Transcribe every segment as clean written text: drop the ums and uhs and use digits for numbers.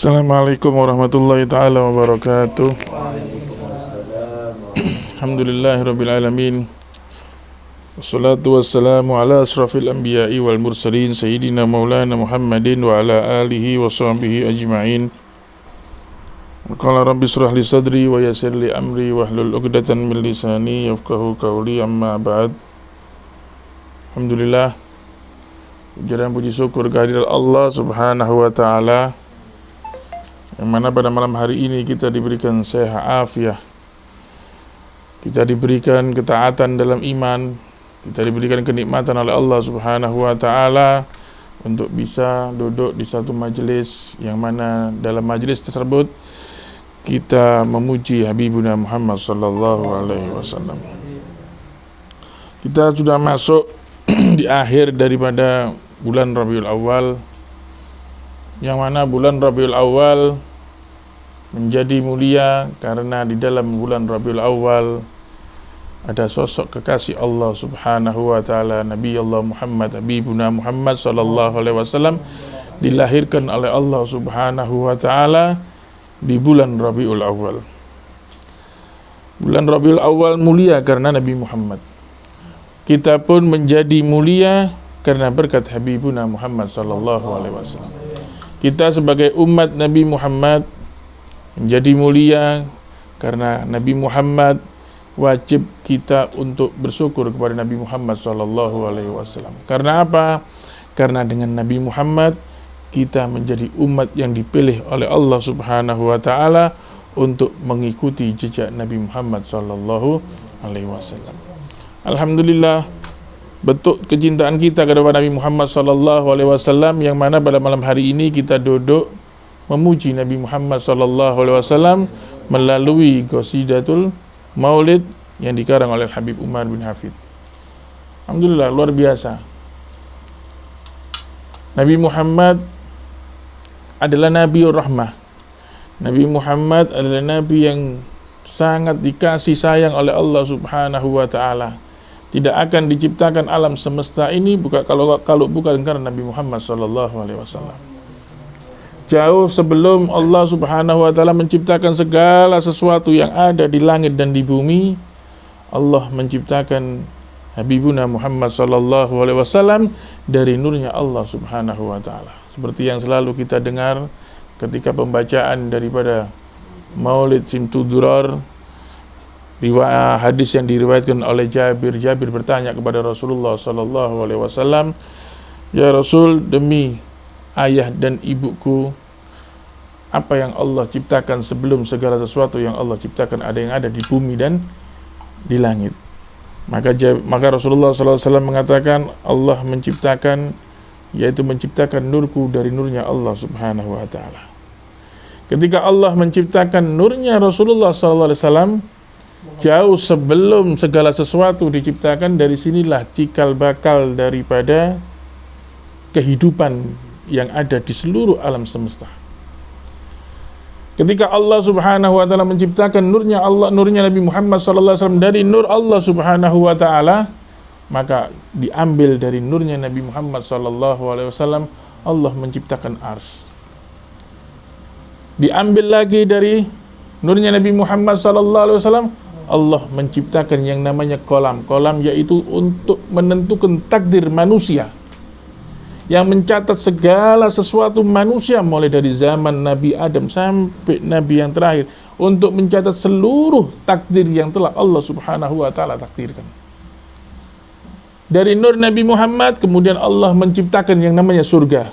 Assalamualaikum warahmatullahi ta'ala wabarakatuh. Alhamdulillahirrabbilalamin. Wassalatu wassalamu ala asrafil anbiya'i wal mursalin Sayyidina maulana Muhammadin wa ala alihi wa sahbihi ajma'in. Qala rabbi israh li sadri wa yassir li amri wahlul 'uqdatan min lisani yafqahu qawli, amma ba'd. Alhamdulillah, pujian puji syukur kehadirat Allah Subhanahu wa ta'ala, yang mana pada malam hari ini kita diberikan sehat afiah, kita diberikan ketaatan dalam iman, kita diberikan kenikmatan oleh Allah Subhanahu wa ta'ala untuk bisa duduk di satu majelis, yang mana dalam majelis tersebut kita memuji Habibuna Muhammad sallallahu alaihi wasallam. Kita sudah masuk di akhir daripada bulan Rabiul Awal, yang mana bulan Rabiul Awal menjadi mulia karena di dalam bulan Rabiul Awal ada sosok kekasih Allah Subhanahu wa ta'ala, Nabi Allah Muhammad, Habibuna Muhammad sallallahu alaihi wasallam, dilahirkan oleh Allah Subhanahu wa ta'ala di bulan Rabiul Awal. Bulan Rabiul Awal mulia karena Nabi Muhammad. Kita pun menjadi mulia karena berkat Habibuna Muhammad sallallahu alaihi wasallam. Kita sebagai umat Nabi Muhammad menjadi mulia karena Nabi Muhammad. Wajib kita untuk bersyukur kepada Nabi Muhammad sallallahu alaihi wasallam. Karena apa? Karena dengan Nabi Muhammad kita menjadi umat yang dipilih oleh Allah Subhanahu wa taala untuk mengikuti jejak Nabi Muhammad sallallahu alaihi wasallam. Alhamdulillah, bentuk kecintaan kita kepada Nabi Muhammad sallallahu alaihi wasallam, yang mana pada malam hari ini kita duduk memuji Nabi Muhammad sallallahu alaihi wasallam melalui qasidatul Maulid yang dikarang oleh Habib Umar bin Hafid. Alhamdulillah, luar biasa. Nabi Muhammad adalah Nabiur Rahmah. Nabi Muhammad adalah Nabi yang sangat dikasih sayang oleh Allah Subhanahu wa ta'ala. Tidak akan diciptakan alam semesta ini kalau bukan karena Nabi Muhammad sallallahu alaihi wasallam. Jauh sebelum Allah Subhanahu wa ta'ala menciptakan segala sesuatu yang ada di langit dan di bumi, Allah menciptakan Habibuna Muhammad sallallahu alaihi wasallam dari nurnya Allah Subhanahu wa ta'ala. Seperti yang selalu kita dengar ketika pembacaan daripada Maulid Simtudurar, riwayat hadis yang diriwayatkan oleh Jabir. Jabir bertanya kepada Rasulullah sallallahu alaihi wasallam, "Ya Rasul, demi ayah dan ibuku, apa yang Allah ciptakan sebelum segala sesuatu yang Allah ciptakan, ada yang ada di bumi dan di langit?" Maka Rasulullah SAW mengatakan, Allah menciptakan, yaitu menciptakan nurku dari nurnya Allah Subhanahu wa ta'ala. Ketika Allah menciptakan nurnya Rasulullah SAW, jauh sebelum segala sesuatu diciptakan, dari sinilah cikal bakal daripada kehidupan yang ada di seluruh alam semesta. Ketika Allah Subhanahu wa ta'ala menciptakan nurnya Allah, nurnya Nabi Muhammad sallallahu alaihi wasallam dari nur Allah Subhanahu wa ta'ala, maka diambil dari nurnya Nabi Muhammad sallallahu alaihi wasallam Allah menciptakan ars. Diambil lagi dari nurnya Nabi Muhammad sallallahu alaihi wasallam Allah menciptakan yang namanya kolam. Kolam yaitu untuk menentukan takdir manusia, yang mencatat segala sesuatu manusia mulai dari zaman Nabi Adam sampai Nabi yang terakhir, untuk mencatat seluruh takdir yang telah Allah Subhanahu wa ta'ala takdirkan. Dari nur Nabi Muhammad kemudian Allah menciptakan yang namanya surga.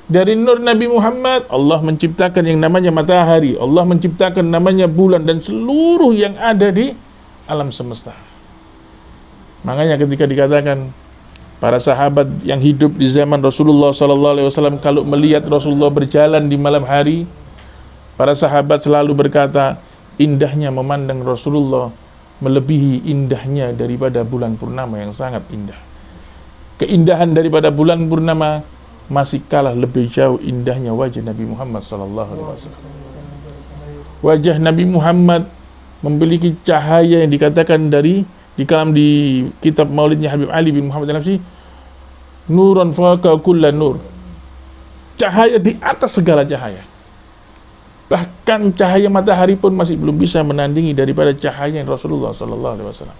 Dari nur Nabi Muhammad Allah menciptakan yang namanya matahari, Allah menciptakan namanya bulan, dan seluruh yang ada di alam semesta. Makanya ketika dikatakan para sahabat yang hidup di zaman Rasulullah SAW, kalau melihat Rasulullah berjalan di malam hari, para sahabat selalu berkata, indahnya memandang Rasulullah melebihi indahnya daripada bulan purnama yang sangat indah. Keindahan daripada bulan purnama masih kalah lebih jauh indahnya wajah Nabi Muhammad SAW. Wajah Nabi Muhammad memiliki cahaya yang dikatakan di kitab Maulidnya Habib Ali bin Muhammad An-Nafsi, nuran fawqa kulla nur, cahaya di atas segala cahaya. Bahkan cahaya matahari pun masih belum bisa menandingi daripada cahaya Rasulullah sallallahu alaihi wasallam.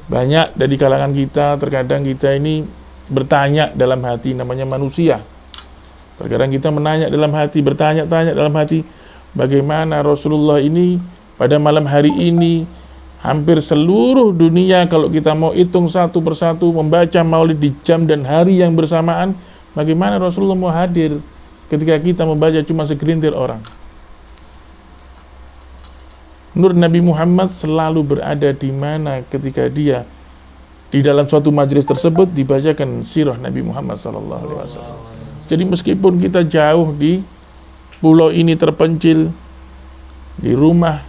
Banyak dari kalangan kita, terkadang kita ini bertanya dalam hati, namanya manusia. Terkadang kita menanya dalam hati, bertanya-tanya dalam hati, bagaimana Rasulullah ini pada malam hari ini, hampir seluruh dunia kalau kita mau hitung satu persatu membaca maulid di jam dan hari yang bersamaan, bagaimana Rasulullah mau hadir ketika kita membaca cuma segelintir orang. Nur Nabi Muhammad selalu berada di mana ketika dia di dalam suatu majelis tersebut dibacakan sirah Nabi Muhammad SAW. Jadi meskipun kita jauh di pulau ini terpencil, di rumah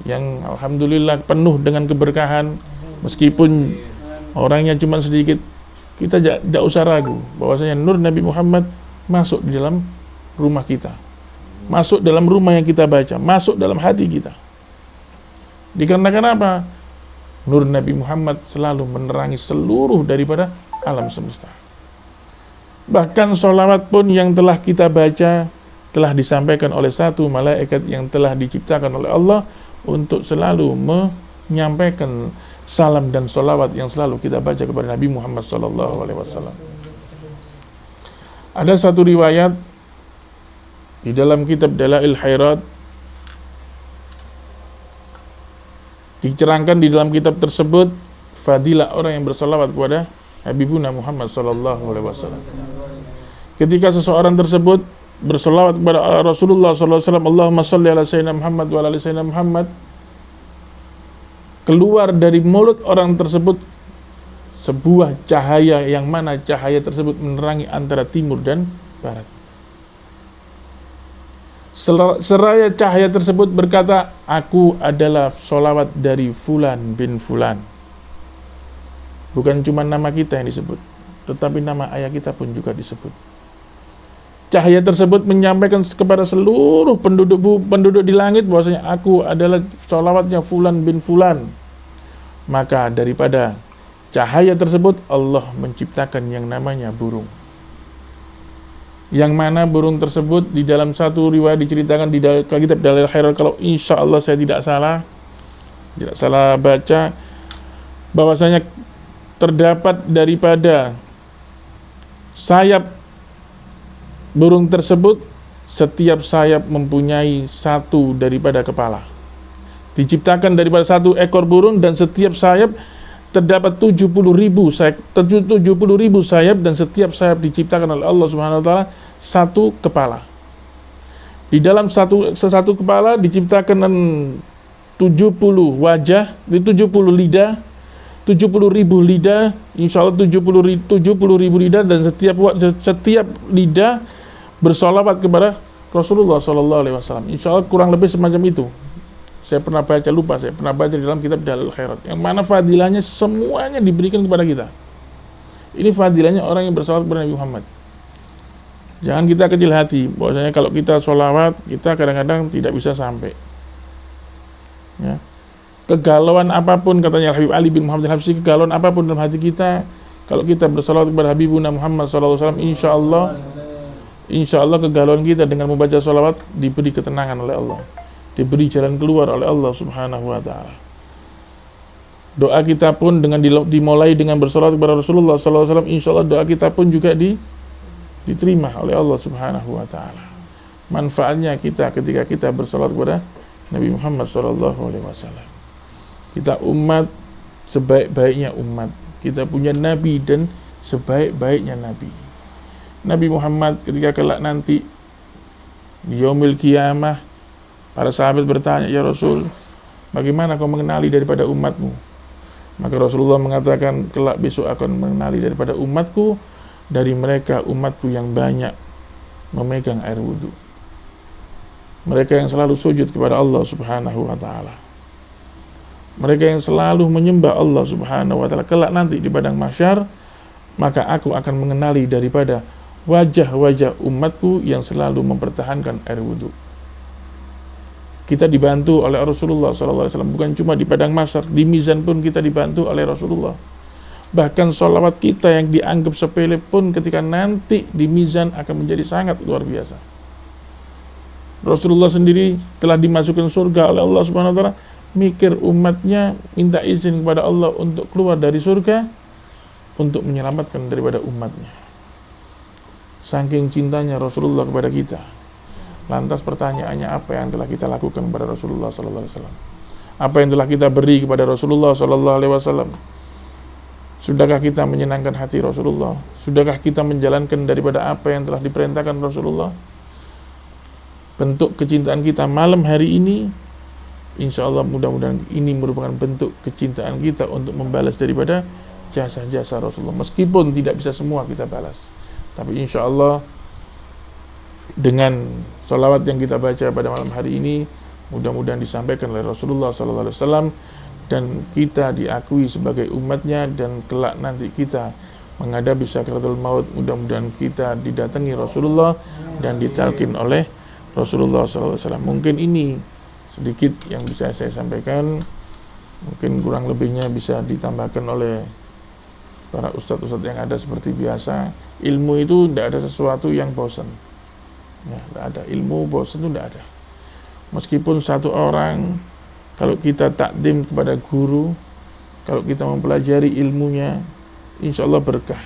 yang alhamdulillah penuh dengan keberkahan, meskipun orangnya cuma sedikit, kita tidak usah ragu bahwasanya nur Nabi Muhammad masuk di dalam rumah kita, masuk dalam rumah yang kita baca, masuk dalam hati kita. Dikarenakan apa? Nur Nabi Muhammad selalu menerangi seluruh daripada alam semesta. Bahkan sholawat pun yang telah kita baca telah disampaikan oleh satu malaikat yang telah diciptakan oleh Allah untuk selalu menyampaikan salam dan sholawat yang selalu kita baca kepada Nabi Muhammad SAW. Ada satu riwayat di dalam kitab Dalail Khairat, dicerangkan di dalam kitab tersebut fadilah orang yang bersolawat kepada Habibuna Muhammad SAW. Ketika seseorang tersebut bersolawat kepada Rasulullah SAW, Allahumma salli ala Sayyidina Muhammad wa ala Sayyidina Muhammad, keluar dari mulut orang tersebut sebuah cahaya yang mana cahaya tersebut menerangi antara timur dan barat. Seraya cahaya tersebut berkata, aku adalah solawat dari Fulan bin Fulan. Bukan cuma nama kita yang disebut, tetapi nama ayah kita pun juga disebut. Cahaya tersebut menyampaikan kepada seluruh penduduk di langit bahwasanya aku adalah solawatnya Fulan bin Fulan. Maka daripada cahaya tersebut Allah menciptakan yang namanya burung. Yang mana burung tersebut di dalam satu riwayat diceritakan di dalam kitab Dalail Khairat, kalau insya Allah saya tidak salah baca, bahwasanya terdapat daripada sayap burung tersebut, setiap sayap mempunyai satu daripada kepala. Diciptakan daripada satu ekor burung dan setiap sayap terdapat 70.000 sayap dan setiap sayap diciptakan oleh Allah Subhanahu wa taala satu kepala. Di dalam satu kepala diciptakan 70 wajah, 70 lidah, 70.000 lidah, insyaallah 70.000 lidah, dan setiap lidah bersolawat kepada Rasulullah sallallahu alaihi wasallam. Insyaallah kurang lebih semacam itu. Saya pernah baca di dalam kitab Dalail Khairat, yang mana fadilahnya semuanya diberikan kepada kita. Ini fadilahnya orang yang bersolawat kepada Nabi Muhammad. Jangan kita kecil hati, bahwasanya kalau kita sholawat, kita kadang-kadang tidak bisa sampai. Ya. Kegalauan apapun, katanya Habib Ali bin Muhammad al-Habsyi, kegalauan apapun dalam hati kita, kalau kita bersolawat kepada Habibuna Muhammad SAW, insya Allah kegalauan kita dengan membaca sholawat diberi ketenangan oleh Allah, diberi jalan keluar oleh Allah Subhanahu wa ta'ala. Doa kita pun dengan dimulai dengan bersolawat kepada Rasulullah SAW, insya Allah doa kita pun juga diterima oleh Allah Subhanahu wa ta'ala. Manfaatnya kita ketika kita bersolawat kepada Nabi Muhammad SAW. Kita umat sebaik-baiknya umat, kita punya Nabi dan sebaik-baiknya Nabi. Nabi Muhammad ketika kelak nanti di yaumil qiyamah, para sahabat bertanya, ya Rasul, bagaimana kau mengenali daripada umatmu? Maka Rasulullah mengatakan, kelak besok akan mengenali daripada umatku, dari mereka umatku yang banyak memegang air wudhu. Mereka yang selalu sujud kepada Allah Subhanahu wa ta'ala. Mereka yang selalu menyembah Allah Subhanahu wa ta'ala. Kelak nanti di padang mahsyar, maka aku akan mengenali daripada wajah-wajah umatku yang selalu mempertahankan air wudhu. Kita dibantu oleh Rasulullah SAW, bukan cuma di padang mahsyar, di mizan pun kita dibantu oleh Rasulullah. Bahkan sholawat kita yang dianggap sepele pun ketika nanti di mizan akan menjadi sangat luar biasa. Rasulullah sendiri telah dimasukkan surga oleh Allah Subhanahu wa taala, mikir umatnya minta izin kepada Allah untuk keluar dari surga untuk menyelamatkan daripada umatnya. Saking cintanya Rasulullah kepada kita. Lantas pertanyaannya, apa yang telah kita lakukan kepada Rasulullah sallallahu alaihi wasallam? Apa yang telah kita beri kepada Rasulullah sallallahu alaihi wasallam? Sudahkah kita menyenangkan hati Rasulullah? Sudahkah kita menjalankan daripada apa yang telah diperintahkan Rasulullah? Bentuk kecintaan kita malam hari ini, insya Allah mudah-mudahan ini merupakan bentuk kecintaan kita untuk membalas daripada jasa-jasa Rasulullah. Meskipun tidak bisa semua kita balas, tapi insya Allah dengan sholawat yang kita baca pada malam hari ini, mudah-mudahan disampaikan oleh Rasulullah SAW, dan kita diakui sebagai umatnya, dan kelak nanti kita menghadapi sakratul maut, mudah-mudahan kita didatangi Rasulullah dan ditalkin oleh Rasulullah SAW. Mungkin ini sedikit yang bisa saya sampaikan. Mungkin kurang lebihnya bisa ditambahkan oleh para ustadz-ustadz yang ada seperti biasa. Ilmu itu tidak ada sesuatu yang bosan. Ya, tidak ada ilmu bosan, itu tidak ada. Meskipun satu orang, kalau kita takdim kepada guru, kalau kita mempelajari ilmunya, insya Allah berkah.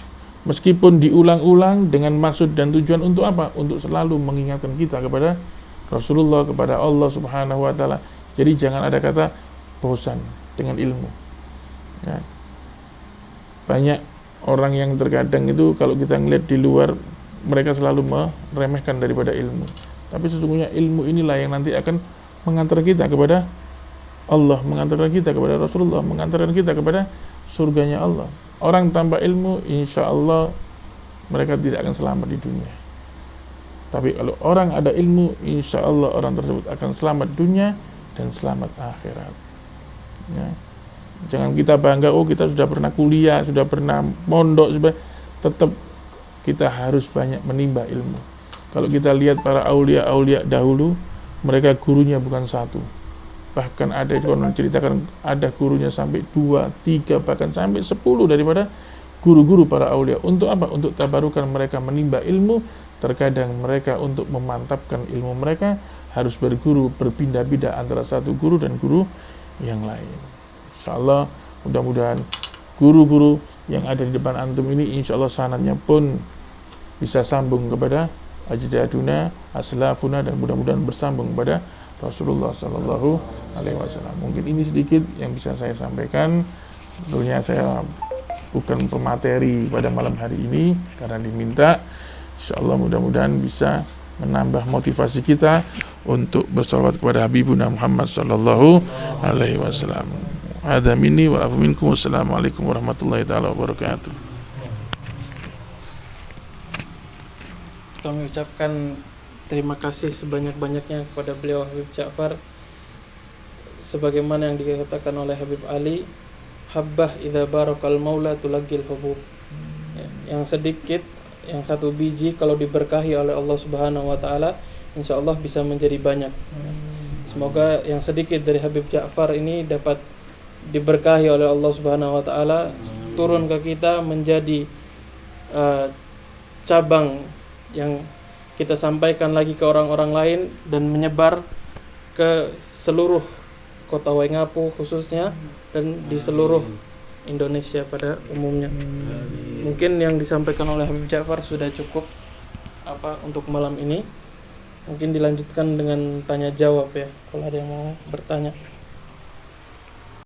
Meskipun diulang-ulang dengan maksud dan tujuan untuk apa? Untuk selalu mengingatkan kita kepada Rasulullah, kepada Allah Subhanahu wa taala. Jadi jangan ada kata bosan dengan ilmu. Ya. Banyak orang yang terkadang itu kalau kita ngelihat di luar, mereka selalu meremehkan daripada ilmu. Tapi sesungguhnya ilmu inilah yang nanti akan mengantar kita kepada Allah, mengantarkan kita kepada Rasulullah, mengantarkan kita kepada surganya Allah. Orang tanpa ilmu, insya Allah mereka tidak akan selamat di dunia. Tapi kalau orang ada ilmu, insya Allah orang tersebut akan selamat dunia dan selamat akhirat. Ya. Jangan kita bangga, oh kita sudah pernah kuliah, sudah pernah mondok, tetap kita harus banyak menimba ilmu. Kalau kita lihat para aulia-aulia dahulu, mereka gurunya bukan satu. Bahkan ada yang menceritakan ada gurunya sampai 2, 3, bahkan sampai 10 daripada guru-guru para aulia. Untuk apa? Untuk tabarukan mereka menimba ilmu. Terkadang mereka untuk memantapkan ilmu mereka harus berguru, berpindah-pindah antara satu guru dan guru yang lain. Insyaallah mudah-mudahan guru-guru yang ada di depan antum ini insya Allah sanadnya pun bisa sambung kepada ajdaduna, aslafuna, dan mudah-mudahan bersambung kepada Rasulullah Sallallahu Alaihi Wasallam. Mungkin ini sedikit yang bisa saya sampaikan. Tentunya saya bukan pemateri pada malam hari ini karena diminta. Insyaallah mudah-mudahan bisa menambah motivasi kita untuk bersalawat kepada Habibuna Muhammad Sallallahu Alaihi Wasallam. Hadza minni wa afu minkum. Wassalamualaikum warahmatullahi taala wabarakatuh. Kami ucapkan terima kasih sebanyak-banyaknya kepada beliau Habib Ja'far. Sebagaimana yang dikatakan oleh Habib Ali, habbah idza barakal maula tulagil hubub. Yang sedikit, yang satu biji kalau diberkahi oleh Allah Subhanahu wa taala, insyaallah bisa menjadi banyak. Semoga yang sedikit dari Habib Ja'far ini dapat diberkahi oleh Allah Subhanahu wa taala, turun ke kita menjadi cabang yang kita sampaikan lagi ke orang-orang lain dan menyebar ke seluruh kota Waingapu khususnya dan di seluruh Indonesia pada umumnya. Mungkin yang disampaikan oleh Habib Ja'far sudah cukup untuk malam ini. Mungkin dilanjutkan dengan tanya jawab ya, kalau ada yang mau bertanya.